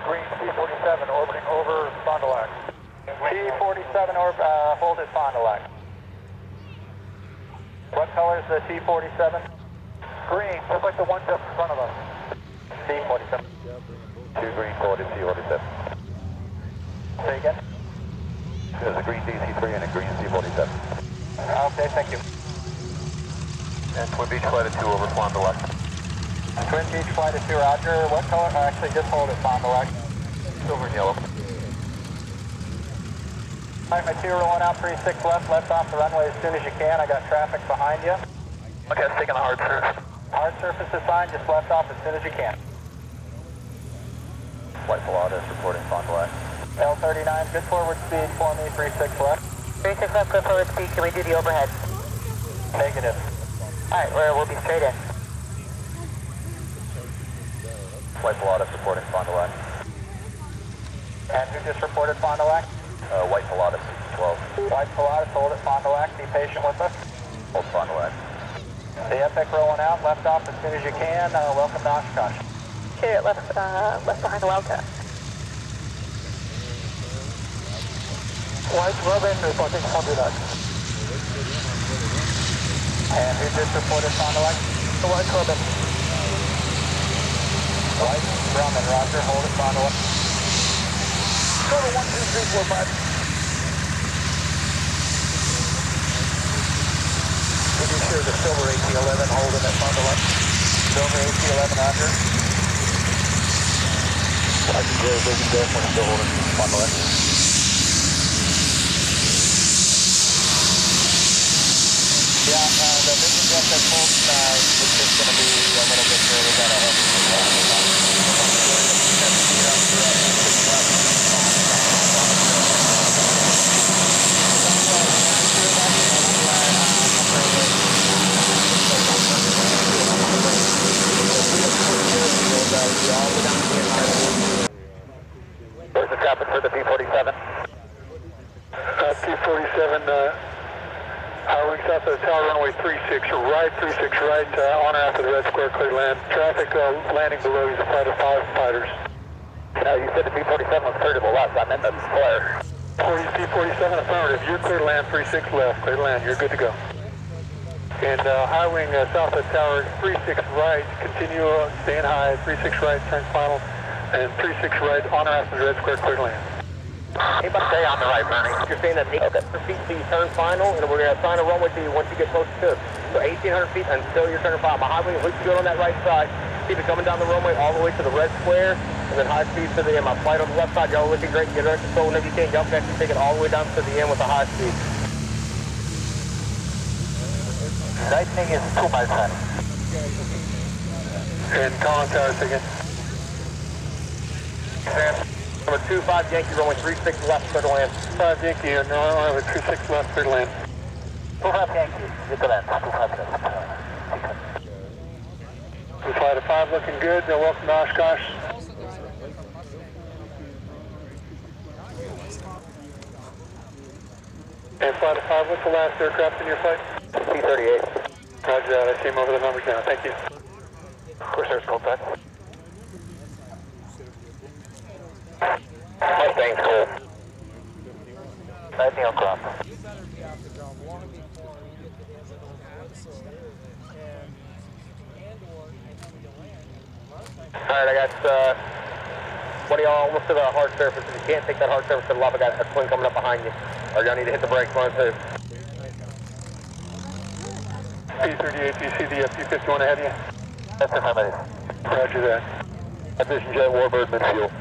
Green P-47 orbiting over Fond du Lac. T-47 hold at Fond du Lac. What color is the T-47? Green, just like the one just in front of us. T-47. 2 green forwarded T-47. Say again? There's a green DC-3 and a green C-47. Okay, thank you. And Twin Beach Flight of 2 over Fond du Lac. Twin Beach Flight of 2, roger. What color? Actually, just hold at Fond du Lac. Silver and yellow. Alright, my 2 rolling out 36 left off the runway as soon as you can. I got traffic behind you. Okay, it's taking a hard surface. Hard surface assigned, just left off as soon as you can. Flight Pilatus reporting Fond du Lac. L39, good forward speed for me, 36 left. 36 left, good forward speed. Can we do the overhead? Negative. Alright, we'll be straight in. Flight Pilatus reporting Fond du Lac. And who just reported Fond du Lac? White Pilatus 12. White Pilatus, hold at Fond du Lac. Be patient with us. Hold Fond du Lac. The Epic rolling out, left off as soon as you can. Welcome to Oshkosh. Okay, left behind the Wildcat. White Robin reporting Fond du Lac. And who just reported Fond du Lac? The White Robin. White Grumman, roger, hold at Fond du Lac. Total 1, 2, 3, 4, 5. Can you share the silver AT-11 holding at Fond du Lac? Silver AT-11, roger. I can go, they can definitely still holding Fond du Lac. Yeah, the vision jet that pulled is just going to be a little bit further than a Where's the traffic for the P-47? P-47, highway south of the tower, runway 36 right, 36 right, on or after the red square, clear land. Traffic landing below you, flight of 5 fighters. You said the P-47 was clear to the left, I meant the flare. P-47 affirmative, you're clear to land, 36 left, clear to land, you're good to go. And high wing south of the tower, 36 right, continue staying high, 36 right, turn final, and 36 right, on or after the red square, clear to land. Anybody stay on the right, Bernie? You're saying that 800 feet till you turn final, and we're going to assign a runway to you once you get close to it. So 1,800 feet until you're turning final. My high wing looks good on that right side. Keep it coming down the runway all the way to the red square, and then high speed to the end. My flight on the left side, y'all looking great. Get under control whenever you can. Y'all can actually take it all the way down to the end with a high speed. Lightning is 2 miles an hour. And Collins Tower, again. Number 25 Yankee, runway 36 left, clear to land. 5 Yankee, no, runway 36 left, clear to land. 25 Yankee, good to land. 25 We flight of 5 looking good, welcome to Oshkosh. And flight of 5, what's the last aircraft in your flight? P-38. Roger that, I see him over the numbers now, thank you. Corsair's contact. Mustang's cool. Lightning on crop. Alright, I got one of y'all almost to the hard surface. If you can't take that hard surface to the left, I got a twin coming up behind you. Or y'all need to hit the brakes on too. P-38, do you see the P-51 ahead of you? That's affirmative. Roger that. Vision jet, Warbird, midfield.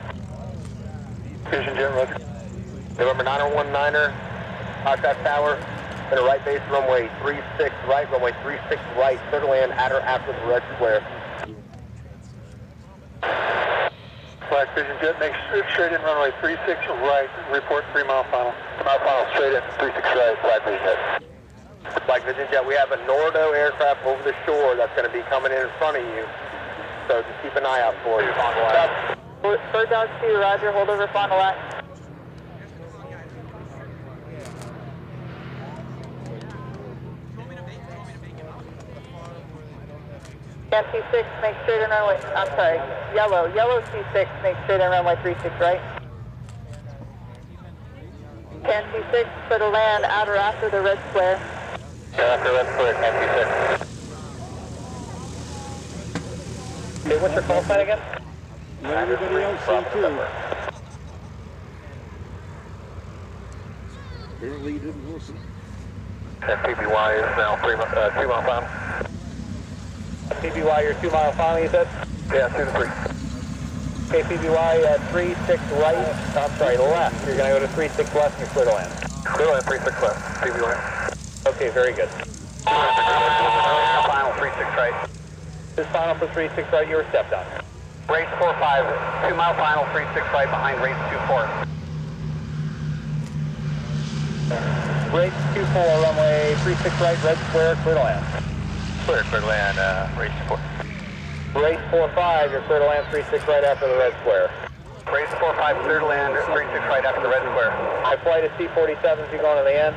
Vision jet, roger. November 919er, Oshkosh Tower, and a right base runway 36 right, runway 36 right, clear to land at or after the red square. Black Vision jet, make straight in runway 36 right, report 3 mile final. 3 mile final, straight in, 36 right, Black Vision jet. Black Vision jet, we have a Nordo aircraft over the shore that's going to be coming in front of you, so just keep an eye out for you. Bird Dog 2, roger, hold over Fond du Lac. And 26, make straight and runway, I'm sorry, yellow 26, make straight and runway 36 right. 1026, clear to land at or after the red square. After red square, 1026. Okay, what's your call sign again? Let everybody else see too. Apparently you didn't listen. PBY is now 2 mile final. PBY, your 2 mile final, you said? Yeah, 2 to 3. Okay, PBY, 36 right, I'm sorry, left. You're going to go to 36 left and you're clear to land. Clear land, 36 left, PBY. Okay, very good. Final, 36 right. This final for 36 right, you were stepped on. Race 4-5, 2 mile final, 36 right behind race 2-4. Race 2-4, runway 36 right, red square, clear to land. Clear to land, race 4. Race 4-5, you're clear to land 36 right after the red square. Race 4-5, clear to land, 36 right after the red square. My flight is C-47s, you going to the end?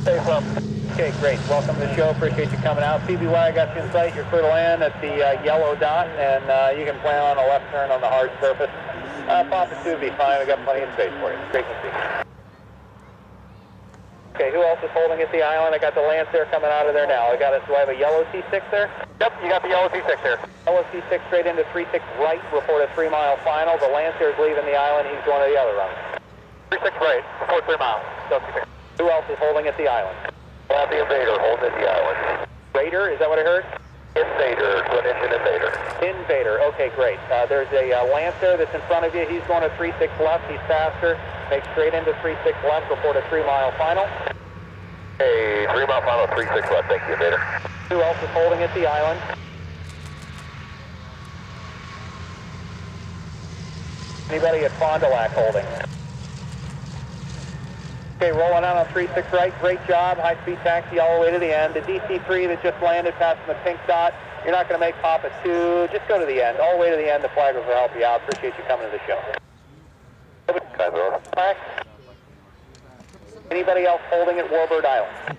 Safe up. Okay, great. Welcome to the show. Appreciate you coming out. PBY, I got you in sight. You're clear to land at the yellow dot, and you can plan on a left turn on the hard surface. Papa 2 would be fine. We've got plenty of space for you. Great to see you. Okay, who else is holding at the island? I got the Lancer coming out of there now. Do I have a yellow T6 there? Yep, you got the yellow T6 there. Yellow T6 straight into 36 right. Report a 3 mile final. The Lancer is leaving the island. He's going to the other run. 36 right, before 3 miles. T6. Who else is holding at the island? The Invader holding at the island. Raider, is that what I heard? Invader, twin engine Invader. Invader, okay, great. There's a Lancer that's in front of you. He's going to 36 left. He's faster. Make straight into 36 left. Report a 3 mile final. Hey, 3 mile final, 36 left. Thank you, Invader. Who else is holding at the island? Anybody at Fond du Lac holding? Okay, rolling out on 36 right. Great job. High-speed taxi all the way to the end. The DC-3 that just landed past the pink dot. You're not going to make Papa 2. Just go to the end. All the way to the end. The flaggers will help you out. Appreciate you coming to the show. Anybody else holding at Warbird Island?